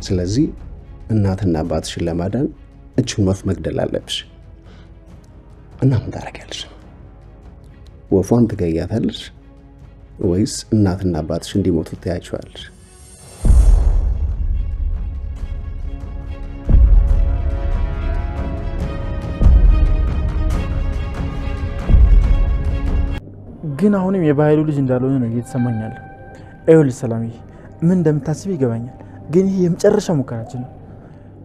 ስለዚህ እናትና አባትሽን ለማዳን እችን ወፍ መግደል አለብሽ። እና ምን ታደርጊያለሽ? ወፏን ትገያታለሽ ወይስ እናትና አባትሽ እንዲሞቱ ትያቸዋለሽ? ግን አሁንም የባህሉ ልጅ እንዳልሆነ ነው እየተሰማኛል። ይኸውልሽ ሰላምዬ፣ ምን እንደምታስብ ይገባኛል፣ ግን ይሄ የመጨረሻ ሙከራችን ነው።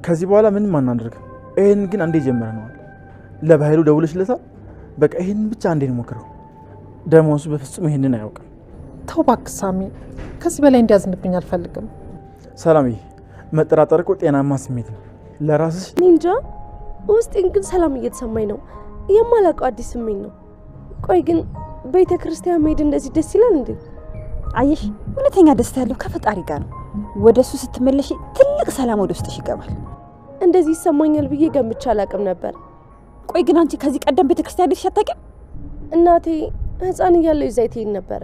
ከዚህ በኋላ ምንም አናደርግም። ይሄን ግን አንዴ ጀምረነዋል። ለባህሉ ደውለሽለታል? በቃ ይሄን ብቻ አንዴ እንሞክረው። ደግሞ እሱ በፍጹም ይሄንን አያውቅም። ተው እባክህ ሳሚ፣ ከዚህ በላይ እንዲያዝንብኝ አልፈልግም። ሰላምዬ፣ መጠራጠር እኮ ጤናማ ስሜት ነው ለራስሽ። እንጃ ውስጤን ግን ሰላም እየተሰማኝ ነው። የማላውቀው አዲስ ስሜት ነው። ቆይ ግን ቤተ ክርስቲያን መሄድ እንደዚህ ደስ ይላል እንዴ? አየሽ፣ እውነተኛ ደስታ ያለው ከፈጣሪ ጋር ነው። ወደ እሱ ስትመለሽ ትልቅ ሰላም ወደ ውስጥሽ ይገባል። እንደዚህ ይሰማኛል ብዬ ገምቼ አላውቅም ነበር። ቆይ ግን አንቺ ከዚህ ቀደም ቤተ ክርስቲያን ሄደሽ አታውቂም? እናቴ ሕፃን እያለሁ ይዛኝ ትሄድ ነበረ።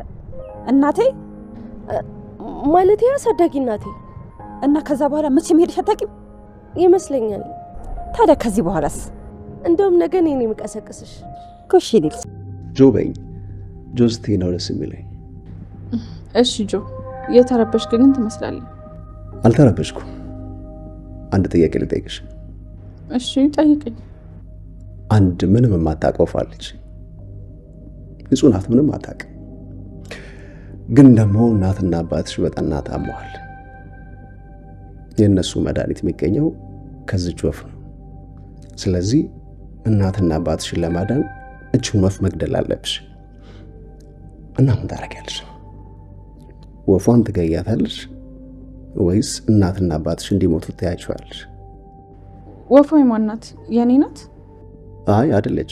እናቴ ማለቴ አሳዳጊ እናቴ። እና ከዛ በኋላ መቼም ሄደሽ አታውቂም ይመስለኛል። ታዲያ ከዚህ በኋላስ? እንደውም ነገ እኔ ነኝ የምቀሰቅስሽ። ኮሽ ይልል ጆ በይኝ። ጆ ስትይ ነው ደስ የሚለኝ። እሺ ጆ፣ የተረበሽክ ግን ትመስላለህ። አልተረበሽኩም። አንድ ጥያቄ ልጠይቅሽ። እሺ ጠይቀኝ። አንድ ምንም የማታውቀው ፋለች፣ ንጹህ ናት፣ ምንም አታውቅም። ግን ደግሞ እናትና አባትሽ በጠና ታመዋል። የእነሱ መድኃኒት የሚገኘው ከዚች ወፍ ነው። ስለዚህ እናትና አባትሽን ለማዳን እችን ወፍ መግደል አለብሽ። እና ምን ታደርጊያለሽ? ወፏን ትገያታለሽ ወይስ እናትና አባትሽ እንዲሞቱ ትያቸዋለሽ? ወፏ የማን ናት? የኔ ናት? አይ አይደለች፣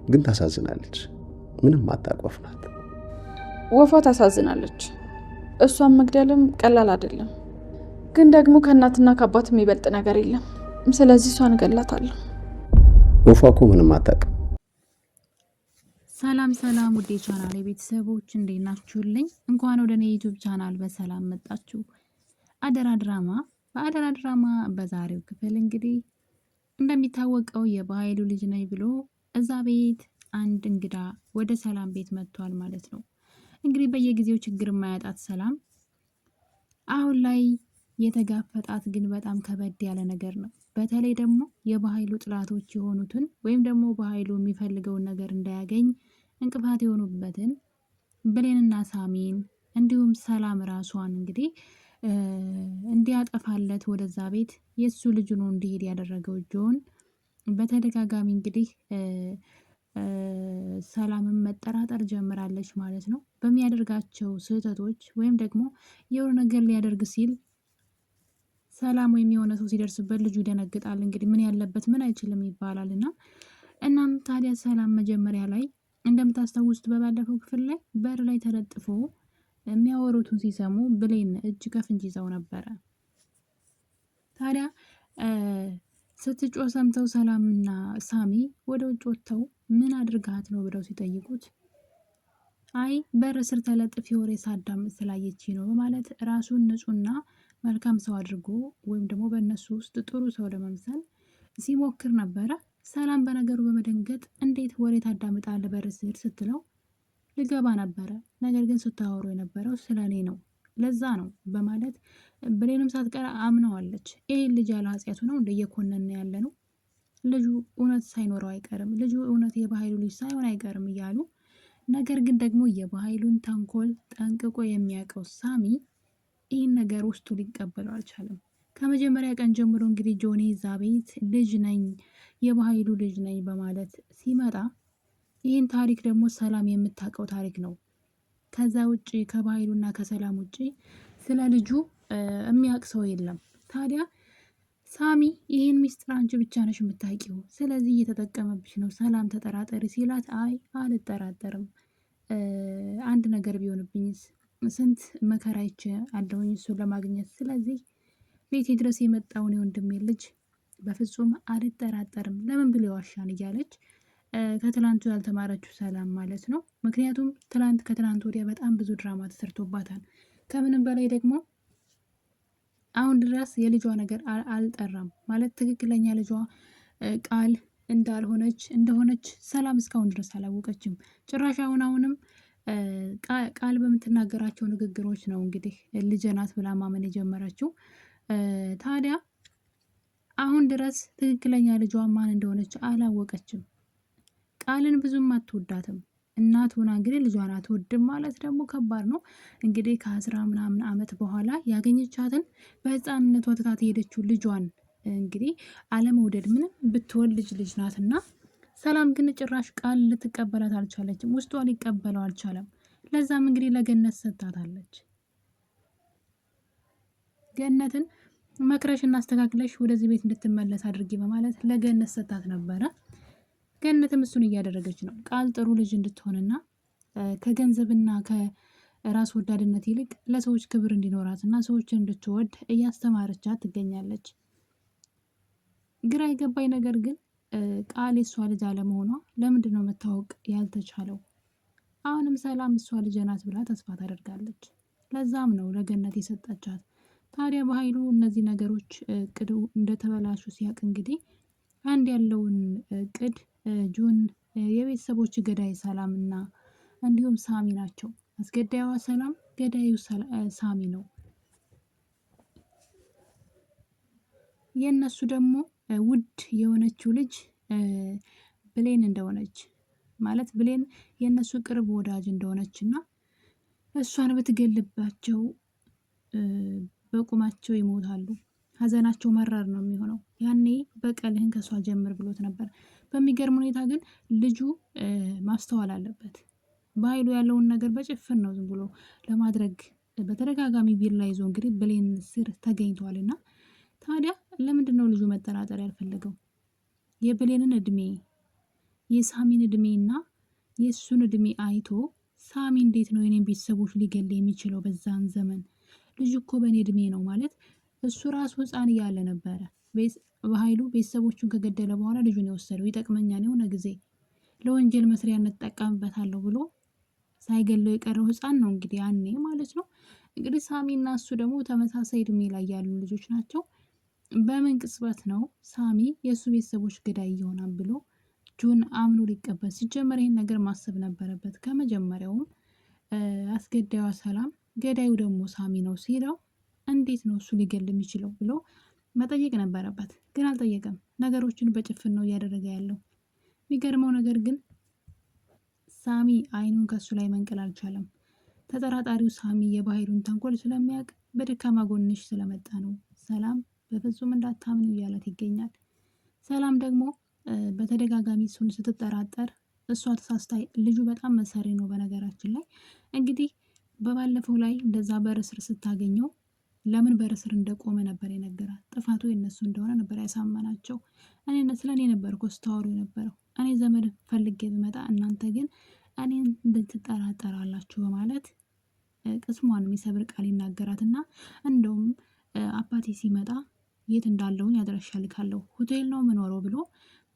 ግን ታሳዝናለች። ምንም አታውቅ ወፍ ናት። ወፏ ታሳዝናለች። እሷን መግደልም ቀላል አይደለም። ግን ደግሞ ከእናትና ከአባት የሚበልጥ ነገር የለም። ስለዚህ እሷን እገላታለሁ። ወፏ እኮ ምንም አታውቅም። ሰላም ሰላም፣ ውዴ ቻናል ቤተሰቦች እንዴት ናችሁልኝ? እንኳን ወደ እኔ ዩቲዩብ ቻናል በሰላም መጣችሁ። አደራ ድራማ በአደራ ድራማ በዛሬው ክፍል እንግዲህ እንደሚታወቀው የባህሉ ልጅ ነኝ ብሎ እዛ ቤት አንድ እንግዳ ወደ ሰላም ቤት መጥቷል ማለት ነው። እንግዲህ በየጊዜው ችግር የማያጣት ሰላም አሁን ላይ የተጋፈጣት ግን በጣም ከበድ ያለ ነገር ነው። በተለይ ደግሞ የባህሉ ጥላቶች የሆኑትን ወይም ደግሞ ባህሉ የሚፈልገውን ነገር እንዳያገኝ እንቅፋት የሆኑበትን ብሌንና ሳሚን እንዲሁም ሰላም ራሷን እንግዲህ እንዲያጠፋለት ወደዛ ቤት የሱ ልጅ ነው እንዲሄድ ያደረገው ጆን በተደጋጋሚ እንግዲህ ሰላምን መጠራጠር ጀምራለች ማለት ነው። በሚያደርጋቸው ስህተቶች ወይም ደግሞ የሆነ ነገር ሊያደርግ ሲል ሰላም ወይም የሆነ ሰው ሲደርስበት ልጁ ይደነግጣል። እንግዲህ ምን ያለበት ምን አይችልም ይባላል እና እናም ታዲያ ሰላም መጀመሪያ ላይ እንደምታስታውሱት በባለፈው ክፍል ላይ በር ላይ ተለጥፎ የሚያወሩትን ሲሰሙ ብሌን እጅ ከፍንጅ ይዘው ነበረ። ታዲያ ስትጮህ ሰምተው ሰላምና ሳሚ ወደ ውጭ ወጥተው ምን አድርጋት ነው ብለው ሲጠይቁት አይ በር ስር ተለጥፊ ወሬ ሳዳምጥ ስላየች ነው በማለት ራሱን ንጹህና መልካም ሰው አድርጎ ወይም ደግሞ በእነሱ ውስጥ ጥሩ ሰው ለመምሰል ሲሞክር ነበረ። ሰላም በነገሩ በመደንገጥ እንዴት ወሬ ታዳምጣለህ በር ስር ስትለው ልገባ ነበረ፣ ነገር ግን ስታወሩ የነበረው ስለኔ ነው፣ ለዛ ነው በማለት ብሌንም ሳትቀር አምነዋለች። ይሄን ልጅ ያለ ኃጢአቱ ነው እንደየኮነን ያለ ነው፣ ልጁ እውነት ሳይኖረው አይቀርም፣ ልጁ እውነት የባህሉ ልጅ ሳይሆን አይቀርም እያሉ ነገር ግን ደግሞ የባህሉን ተንኮል ጠንቅቆ የሚያውቀው ሳሚ ይህን ነገር ውስጡ ሊቀበለው አልቻለም። ከመጀመሪያ ቀን ጀምሮ እንግዲህ ጆኒ እዛ ቤት ልጅ ነኝ የባህሉ ልጅ ነኝ በማለት ሲመጣ ይህን ታሪክ ደግሞ ሰላም የምታውቀው ታሪክ ነው። ከዛ ውጪ ከባህሉና ከሰላም ውጪ ስለ ልጁ የሚያውቅ ሰው የለም። ታዲያ ሳሚ ይህን ሚስጥር አንቺ ብቻ ነሽ የምታውቂው፣ ስለዚህ እየተጠቀመብሽ ነው፣ ሰላም ተጠራጠሪ ሲላት አይ አልጠራጠርም፣ አንድ ነገር ቢሆንብኝስ ስንት መከራ ይቼ አለሁኝ እሱን ለማግኘት፣ ስለዚህ ቤቴ ድረስ የመጣውን የወንድሜ ልጅ በፍጹም አልጠራጠርም፣ ለምን ብሎ ዋሻን እያለች ከትላንቱ ያልተማረችው ሰላም ማለት ነው። ምክንያቱም ከትላንት ወዲያ በጣም ብዙ ድራማ ተሰርቶባታል። ከምንም በላይ ደግሞ አሁን ድረስ የልጇ ነገር አልጠራም ማለት ትክክለኛ ልጇ ቃል እንደሆነች ሰላም እስካሁን ድረስ አላወቀችም። ጭራሽ አሁንም ቃል በምትናገራቸው ንግግሮች ነው እንግዲህ ልጄ ናት ብላ ማመን የጀመረችው። ታዲያ አሁን ድረስ ትክክለኛ ልጇ ማን እንደሆነች አላወቀችም። ቃልን ብዙም አትወዳትም። እናት ሆና እንግዲህ ልጇን አትወድም ማለት ደግሞ ከባድ ነው። እንግዲህ ከ10 ምናምን ዓመት በኋላ ያገኘቻትን በህፃንነቷ ትታት የሄደችው ልጇን እንግዲህ አለመውደድ ምንም ብትወልድ ልጅ ናትና፣ ሰላም ግን ጭራሽ ቃል ልትቀበላት አልቻለችም። ውስጧ ሊቀበለው አልቻለም። ለዛም እንግዲህ ለገነት ሰጥታታለች። ገነትን መክረሽ እናስተካክለሽ ወደዚህ ቤት እንድትመለስ አድርጊ በማለት ለገነት ሰጥታት ነበረ። ገነትም እሱን እያደረገች ነው። ቃል ጥሩ ልጅ እንድትሆንና ከገንዘብና ከራስ ወዳድነት ይልቅ ለሰዎች ክብር እንዲኖራትና ሰዎችን እንድትወድ እያስተማረቻት ትገኛለች። ግራ የገባኝ ነገር ግን ቃል የሷ ልጅ አለመሆኗ ለምንድን ነው መታወቅ ያልተቻለው? አሁንም ሰላም እሷ ልጅ ናት ብላ ተስፋ ታደርጋለች። ለዛም ነው ለገነት የሰጠቻት። ታዲያ በኃይሉ እነዚህ ነገሮች እቅዱ እንደተበላሹ ሲያቅ እንግዲህ አንድ ያለውን እቅድ ጆን የቤተሰቦች ገዳይ ሰላም እና እንዲሁም ሳሚ ናቸው። አስገዳይዋ ሰላም፣ ገዳዩ ሳሚ ነው። የእነሱ ደግሞ ውድ የሆነችው ልጅ ብሌን እንደሆነች ማለት ብሌን የእነሱ ቅርብ ወዳጅ እንደሆነች እና እሷን ብትገልባቸው በቁማቸው ይሞታሉ። ሀዘናቸው መራር ነው የሚሆነው። ያኔ በቀልህን ከሷ ጀምር ብሎት ነበር። በሚገርም ሁኔታ ግን ልጁ ማስተዋል አለበት። በኃይሉ ያለውን ነገር በጭፍን ነው ዝም ብሎ ለማድረግ በተደጋጋሚ ቢላ ይዞ እንግዲህ ብሌን ስር ተገኝቷልና፣ ታዲያ ለምንድን ነው ልጁ መጠራጠር ያልፈለገው? የብሌንን እድሜ የሳሚን እድሜና የእሱን እድሜ አይቶ ሳሚ እንዴት ነው የኔን ቤተሰቦች ሊገል የሚችለው? በዛን ዘመን ልጁ እኮ በእኔ እድሜ ነው ማለት እሱ ራሱ ህፃን እያለ ነበረ በኃይሉ ቤተሰቦቹን ከገደለ በኋላ ልጁን የወሰደው። ይጠቅመኛል የሆነ ጊዜ ለወንጀል መስሪያነት እጠቀምበታለሁ ብሎ ሳይገለው የቀረው ህፃን ነው እንግዲህ ያኔ ማለት ነው። እንግዲህ ሳሚና እሱ ደግሞ ተመሳሳይ እድሜ ላይ ያሉ ልጆች ናቸው። በምን ቅጽበት ነው ሳሚ የእሱ ቤተሰቦች ገዳይ ይሆናል ብሎ ጆን አምኖ ሊቀበል? ሲጀመር ይህን ነገር ማሰብ ነበረበት ከመጀመሪያውም። አስገዳዩዋ ሰላም ገዳዩ ደግሞ ሳሚ ነው ሲለው እንዴት ነው እሱ ሊገል የሚችለው ብሎ መጠየቅ ነበረበት። ግን አልጠየቀም። ነገሮችን በጭፍን ነው እያደረገ ያለው። የሚገርመው ነገር ግን ሳሚ አይኑን ከሱ ላይ መንቀል አልቻለም። ተጠራጣሪው ሳሚ የባህሩን ተንኮል ስለሚያውቅ በደካማ ጎንሽ ስለመጣ ነው ሰላም በፍጹም እንዳታምኑ እያላት ይገኛል። ሰላም ደግሞ በተደጋጋሚ እሱን ስትጠራጠር እሷ ተሳስታ፣ ልጁ በጣም መሰሪ ነው በነገራችን ላይ እንግዲህ በባለፈው ላይ እንደዛ በርስር ስታገኘው ለምን በርስር እንደቆመ ነበር የነገራት። ጥፋቱ የነሱ እንደሆነ ነበር ያሳመናቸው። ስለ እኔ ነበር እኮ ስታወሩ የነበረው፣ እኔ ዘመድ ፈልጌ ብመጣ እናንተ ግን እኔን እንድትጠራጠራላችሁ በማለት ቅስሟን የሚሰብር ቃል ይናገራትና እንደውም አባቴ ሲመጣ የት እንዳለውን ያድራሻ ልካለሁ፣ ሆቴል ነው የምኖረው ብሎ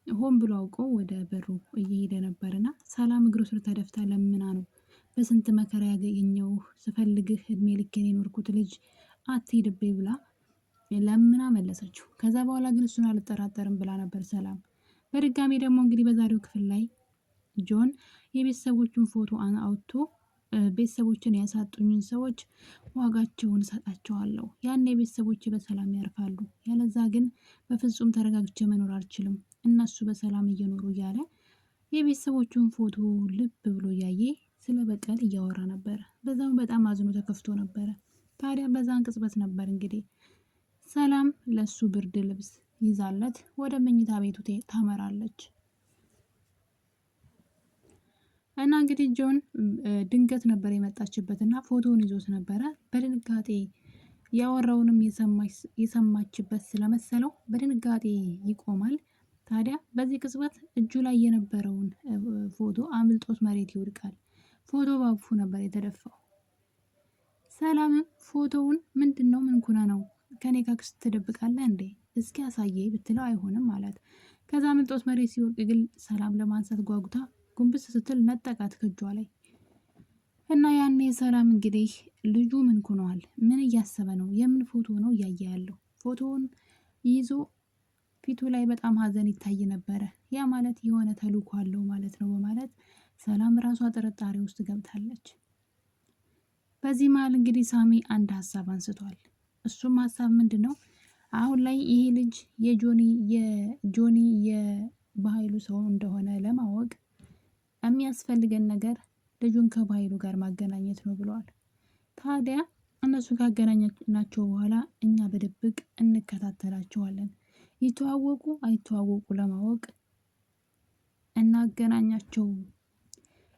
ሆን ብሎ አውቆ ወደ በሩ እየሄደ ነበርና ሰላም እግሩ ስር ተደፍታ ለምና ነው በስንት መከራ ያገኘው ስፈልግህ እድሜ ልኬን የኖርኩት ልጅ አትሂድብኝ ብላ ለምና መለሰችው። ከዛ በኋላ ግን እሱን አልጠራጠርም ብላ ነበር ሰላም። በድጋሚ ደግሞ እንግዲህ በዛሬው ክፍል ላይ ጆን የቤተሰቦቹን ፎቶ አውጥቶ ቤተሰቦችን ያሳጡኝን ሰዎች ዋጋቸውን እሰጣቸዋለሁ፣ ያኔ ቤተሰቦች በሰላም ያርፋሉ፣ ያለዛ ግን በፍጹም ተረጋግቼ መኖር አልችልም፣ እነሱ በሰላም እየኖሩ እያለ የቤተሰቦቹን ፎቶ ልብ ብሎ እያየ ስለ በቀል እያወራ ነበረ። በዛም በጣም አዝኖ ተከፍቶ ነበረ። ታዲያ በዛን ቅጽበት ነበር እንግዲህ ሰላም ለሱ ብርድ ልብስ ይዛለት ወደ መኝታ ቤቱ ታመራለች። እና እንግዲህ ጆን ድንገት ነበር የመጣችበት እና ፎቶውን ይዞት ነበረ። በድንጋጤ ያወራውንም የሰማችበት ስለመሰለው በድንጋጤ ይቆማል። ታዲያ በዚህ ቅጽበት እጁ ላይ የነበረውን ፎቶ አምልጦት መሬት ይወድቃል። ፎቶ ባፉ ነበር የተደፋው። ሰላምም ፎቶውን ምንድን ነው ምን ኩነ ነው ከኔ ካክስ ትደብቃለህ እንዴ እስኪ ያሳየ ብትለው አይሆንም አላት። ከዛ አምልጦት መሬት ሲወድቅ ግን ሰላም ለማንሳት ጓጉታ ጉንብስ ስትል ነጠቃት ከእጇ ላይ። እና ያኔ ሰላም እንግዲህ ልጁ ምን ሆኗል፣ ምን እያሰበ ነው፣ የምን ፎቶ ነው እያየ ያለው? ፎቶውን ይዞ ፊቱ ላይ በጣም ሀዘን ይታይ ነበረ። ያ ማለት የሆነ ተልእኮ አለው ማለት ነው በማለት ሰላም ራሷ ጥርጣሬ ውስጥ ገብታለች። በዚህ መሀል እንግዲህ ሳሚ አንድ ሀሳብ አንስቷል። እሱም ሀሳብ ምንድን ነው? አሁን ላይ ይሄ ልጅ የጆኒ የባህሉ ሰው እንደሆነ ለማወቅ የሚያስፈልገን ነገር ልጁን ከባህሉ ጋር ማገናኘት ነው ብለዋል። ታዲያ እነሱ ካገናኘናቸው በኋላ እኛ በድብቅ እንከታተላቸዋለን። ይተዋወቁ አይተዋወቁ ለማወቅ እናገናኛቸው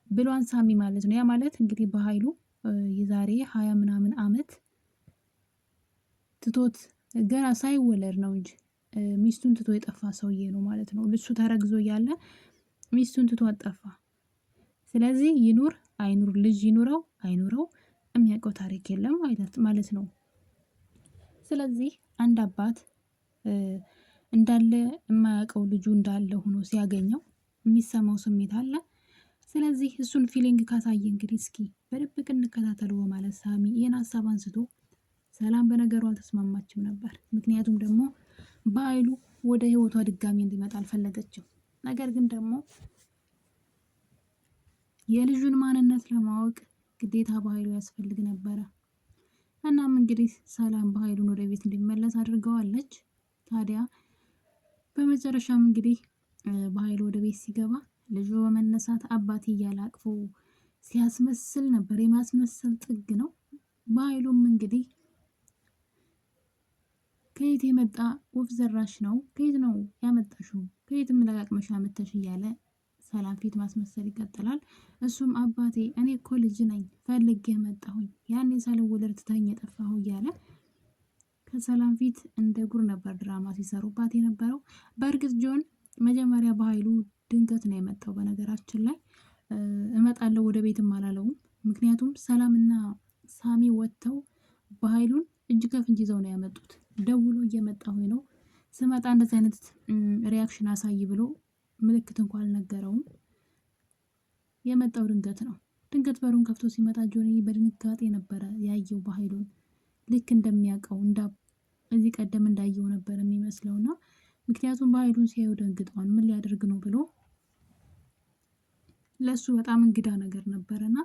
ብሏን ሳሚ ማለት ነው። ያ ማለት እንግዲህ በኃይሉ የዛሬ 20 ምናምን አመት ትቶት ገና ሳይወለድ ነው እንጂ ሚስቱን ትቶ የጠፋ ሰውዬ ነው ማለት ነው። ልሱ ተረግዞ እያለ ሚስቱን ትቶ ጠፋ። ስለዚህ ይኑር አይኑር ልጅ ይኑረው አይኑረው የሚያውቀው ታሪክ የለም ማለት ነው። ስለዚህ አንድ አባት እንዳለ የማያውቀው ልጁ እንዳለ ሆኖ ሲያገኘው የሚሰማው ስሜት አለ። ስለዚህ እሱን ፊሊንግ ካሳየ እንግዲህ እስኪ በድብቅ እንከታተለው በማለት ሳሚ ይህን ሀሳብ አንስቶ፣ ሰላም በነገሩ አልተስማማችም ነበር። ምክንያቱም ደግሞ በኃይሉ ወደ ህይወቷ ድጋሚ እንዲመጣ አልፈለገችም። ነገር ግን ደግሞ የልጁን ማንነት ለማወቅ ግዴታ በኃይሉ ያስፈልግ ነበረ። እናም እንግዲህ ሰላም በኃይሉን ወደ ቤት እንዲመለስ አድርገዋለች። ታዲያ በመጨረሻም እንግዲህ በኃይሉ ወደ ቤት ሲገባ ልጁ በመነሳት አባቴ እያለ አቅፎ ሲያስመስል ነበር። የማስመሰል ጥግ ነው። በኃይሉም እንግዲህ ከየት የመጣ ወፍ ዘራሽ ነው? ከየት ነው ያመጣሽው? ከየትም ለቃቅመሽ አመጣሽ እያለ ሰላም ፊት ማስመሰል ይቀጥላል። እሱም አባቴ እኔ እኮ ልጅ ነኝ ፈልጌ መጣሁኝ፣ ያኔ ሳልወለድ ትተኸኝ የጠፋሁ እያለ ከሰላም ፊት እንደ ጉር ነበር ድራማ ሲሰሩባት የነበረው። በእርግጥ ጆን መጀመሪያ በኃይሉ ድንገት ነው የመጣው። በነገራችን ላይ እመጣለሁ ወደ ቤትም አላለውም። ምክንያቱም ሰላምና ሳሚ ወጥተው በኃይሉን እጅ ከፍንጅ ይዘው ነው ያመጡት። ደውሎ እየመጣሁ ነው ስመጣ እንደዚህ አይነት ሪያክሽን አሳይ ብሎ ምልክት እንኳን አልነገረውም። የመጣው ድንገት ነው። ድንገት በሩን ከፍቶ ሲመጣ ጆኒ በድንጋጤ ነበረ ያየው በኃይሉን። ልክ እንደሚያውቀው እዚህ ቀደም እንዳየው ነበር የሚመስለውና ምክንያቱም በኃይሉን ሲያዩ ደንግጧል። ምን ሊያደርግ ነው ብሎ ለሱ በጣም እንግዳ ነገር ነበረና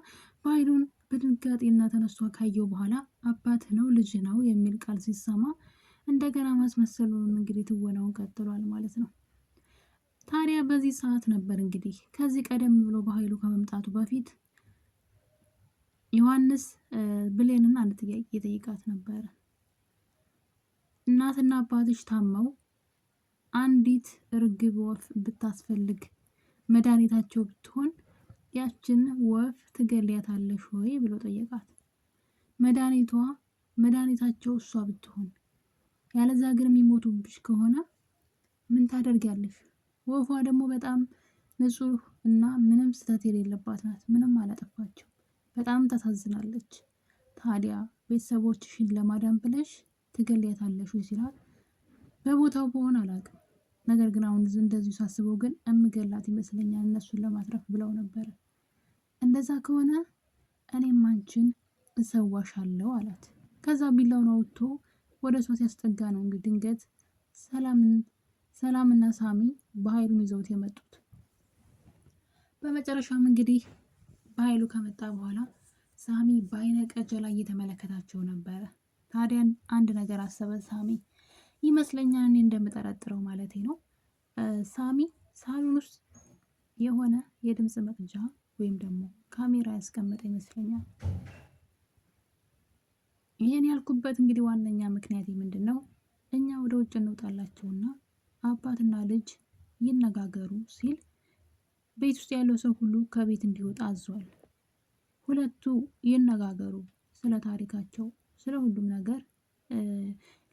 በኃይሉን በድንጋጤና ተነስቶ ካየው በኋላ አባት ነው ልጅ ነው የሚል ቃል ሲሰማ እንደገና ማስመሰሉን እንግዲህ ትወናውን ቀጥሏል ማለት ነው። ታዲያ በዚህ ሰዓት ነበር እንግዲህ ከዚህ ቀደም ብሎ በኃይሉ ከመምጣቱ በፊት ዮሐንስ ብሌንን አንድ ጥያቄ ጠይቃት ነበረ። እናትና አባትሽ ታመው አንዲት እርግብ ወፍ ብታስፈልግ መድኃኒታቸው ብትሆን ያችን ወፍ ትገሊያታለሽ ወይ ብሎ ጠየቃት። መድኃኒታቸው እሷ ብትሆን ያለዛ ግን የሚሞቱብሽ ከሆነ ምን ታደርጊያለሽ? ወፏ ደግሞ በጣም ንጹህ እና ምንም ስህተት የሌለባት ናት። ምንም አላጠፋችም። በጣም ታሳዝናለች። ታዲያ ቤተሰቦችሽን ለማዳን ብለሽ ትገሊያታለሽ ወይ ሲላት፣ በቦታው በሆን አላውቅም፣ ነገር ግን አሁን እንደዚሁ ሳስበው ግን እምገላት ይመስለኛል እነሱን ለማትረፍ ብለው ነበረ። እንደዛ ከሆነ እኔም አንቺን እሰዋሻለሁ አላት። ከዛ ቢላውን አውጥቶ ወደ እሷ ሲያስጠጋ ነው እንግዲህ ድንገት ሰላምና ሳሚ በኃይሉን ይዘውት የመጡት። በመጨረሻም እንግዲህ በኃይሉ ከመጣ በኋላ ሳሚ በአይነ ቀጀላ እየተመለከታቸው ነበረ። ታዲያ አንድ ነገር አሰበ ሳሚ ይመስለኛል፣ እኔ እንደምጠረጥረው ማለቴ ነው። ሳሚ ሳሎን ውስጥ የሆነ የድምፅ መቅጃ ወይም ደግሞ ካሜራ ያስቀመጠ ይመስለኛል። ይሄን ያልኩበት እንግዲህ ዋነኛ ምክንያት ምንድን ነው? እኛ ወደ ውጭ እንውጣላቸውና አባትና ልጅ ይነጋገሩ ሲል ቤት ውስጥ ያለው ሰው ሁሉ ከቤት እንዲወጣ አዟል። ሁለቱ ይነጋገሩ ስለ ታሪካቸው፣ ስለ ሁሉም ነገር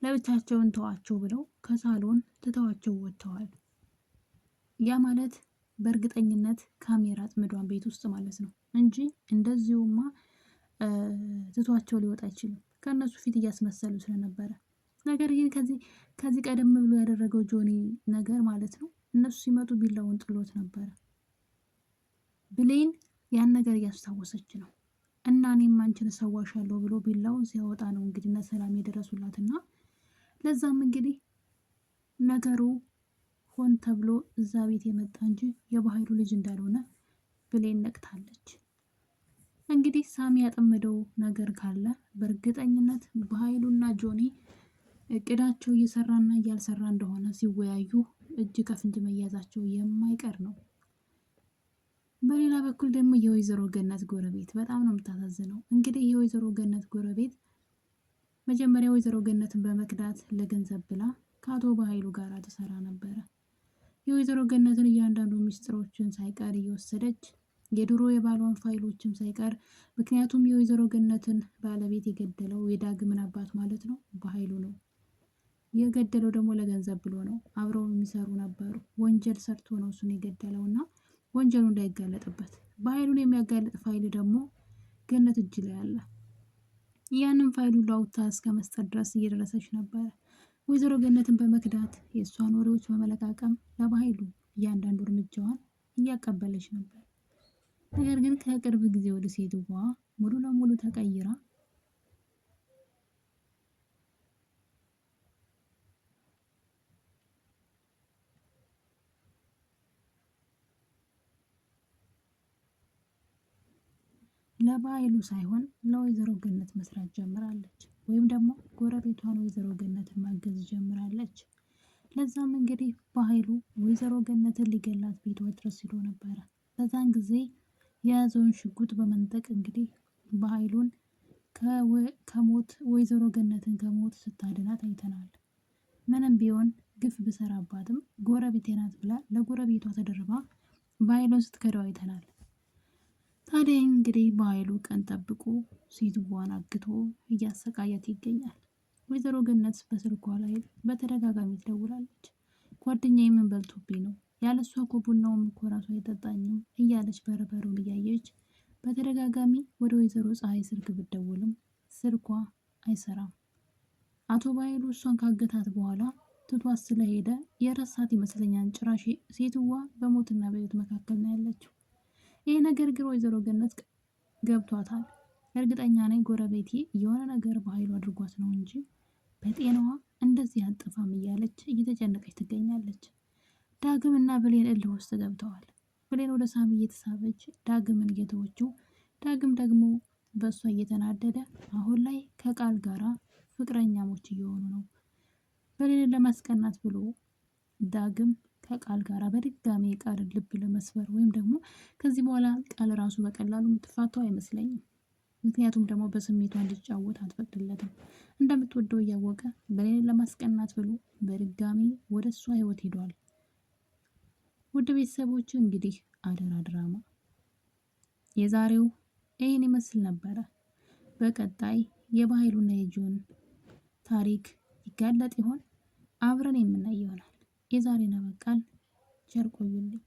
ለብቻቸውን ተዋቸው ብለው ከሳሎን ትተዋቸው ወጥተዋል። ያ ማለት በእርግጠኝነት ካሜራ አጥምዷን ቤት ውስጥ ማለት ነው እንጂ እንደዚሁማ ትቷቸው ሊወጣ አይችልም። ከእነሱ ፊት እያስመሰሉ ስለነበረ። ነገር ግን ከዚህ ቀደም ብሎ ያደረገው ጆኒ ነገር ማለት ነው እነሱ ሲመጡ ቢላውን ጥሎት ነበረ። ብሌን ያን ነገር እያስታወሰች ነው። እና እኔም አንቺን እሰዋሻለሁ ብሎ ቢላውን ሲያወጣ ነው እንግዲህ እነ ሰላም የደረሱላትና ለዛም እንግዲህ ነገሩ ሆን ተብሎ እዛ ቤት የመጣ እንጂ የባህሉ ልጅ እንዳልሆነ ብሌን ነቅታለች። እንግዲህ ሳሚ ያጠመደው ነገር ካለ በእርግጠኝነት በኃይሉና ጆኒ እቅዳቸው እየሰራና እያልሰራ እንደሆነ ሲወያዩ እጅ ከፍንጅ መያዛቸው የማይቀር ነው። በሌላ በኩል ደግሞ የወይዘሮ ገነት ጎረቤት በጣም ነው የምታሳዝነው። እንግዲህ የወይዘሮ ገነት ጎረቤት መጀመሪያ ወይዘሮ ገነትን በመክዳት ለገንዘብ ብላ ከአቶ በኃይሉ ጋር ትሰራ ነበረ። የወይዘሮ ገነትን እያንዳንዱ ሚስጥሮችን ሳይቀር እየወሰደች የድሮ የባሏን ፋይሎችም ሳይቀር ምክንያቱም የወይዘሮ ገነትን ባለቤት የገደለው የዳግምን አባት ማለት ነው በኃይሉ ነው የገደለው። ደግሞ ለገንዘብ ብሎ ነው። አብረው የሚሰሩ ነበሩ። ወንጀል ሰርቶ ነው እሱን የገደለውና ወንጀሉ እንዳይጋለጥበት በኃይሉን የሚያጋልጥ ፋይል ደግሞ ገነት እጅ ላይ አለ። ያንን ፋይሉን ላውታ እስከ መስጠት ድረስ እየደረሰች ነበረ። ወይዘሮ ገነትን በመክዳት የእሷን ወሬዎች በመለቃቀም ለበኃይሉ እያንዳንዱ እርምጃዋን እያቀበለች ነበር። ነገር ግን ከቅርብ ጊዜ ወደ ሴትዋ ሙሉ ለሙሉ ተቀይራ ለበኃይሉ ሳይሆን ለወይዘሮ ገነት መስራት ጀምራለች። ወይም ደግሞ ጎረቤቷን ወይዘሮ ገነትን ማገዝ ጀምራለች። ለዛም እንግዲህ በኃይሉ ወይዘሮ ገነትን ሊገላት ቤቷ ድረስ ሄዶ ነበረ። በዛን ጊዜ የያዘውን ሽጉጥ በመንጠቅ እንግዲህ በኃይሉን ከሞት ወይዘሮ ገነትን ከሞት ስታድናት አይተናል። ምንም ቢሆን ግፍ ብሰራባትም ጎረቤቴ ናት ብላ ለጎረቤቷ ተደርባ በኃይሉን ስትከዳው አይተናል። ታዲያ እንግዲህ በኃይሉ ቀን ጠብቆ ሴትዋን አግቶ እያሰቃያት ይገኛል። ወይዘሮ ገነት በስልኳ ላይ በተደጋጋሚ ትደውላለች። ጓደኛዬ ምን በልቶብኝ ነው ያለሷ እኮ ቡናውም እኮ ራሱ አይጠጣኝም እያለች በረበሩን እያየች በተደጋጋሚ ወደ ወይዘሮ ፀሐይ ስልክ ብትደውልም ስልኳ አይሰራም። አቶ በኃይሉ እሷን ካገታት በኋላ ትቷት ስለሄደ የረሳት ይመስለኛል። ጭራሽ ሴትዋ በሞትና በሕይወት መካከል ነው ያለችው። ይሄ ነገር ግን ወይዘሮ ገነት ገብቷታል። እርግጠኛ ነኝ ጎረቤቴ የሆነ ነገር በኃይሉ አድርጓት ነው እንጂ በጤናዋ እንደዚህ አጥፋም እያለች እየተጨነቀች ትገኛለች። ዳግምና ብሌን እልህ ውስጥ ገብተዋል። ብሌን ወደ ሳሚ እየተሳበች ዳግምን እየተወችው፣ ዳግም ደግሞ በእሷ እየተናደደ አሁን ላይ ከቃል ጋራ ፍቅረኛሞች እየሆኑ ነው። ብሌንን ለማስቀናት ብሎ ዳግም ከቃል ጋራ በድጋሚ የቃል ልብ ለመስበር ወይም ደግሞ ከዚህ በኋላ ቃል ራሱ በቀላሉ የምትፋታው አይመስለኝም። ምክንያቱም ደግሞ በስሜቷ እንዲጫወት አትፈቅድለትም። እንደምትወደው እያወቀ ብሌንን ለማስቀናት ብሎ በድጋሚ ወደ እሷ ህይወት ሄዷል። ውድ ቤተሰቦች እንግዲህ አደራ ድራማ የዛሬው ይህን ይመስል ነበረ። በቀጣይ የበኃይሉና የጆን ታሪክ ይጋለጥ ይሆን? አብረን የምናይ ይሆናል። የዛሬን አበቃን። ቸር ቆዩልኝ።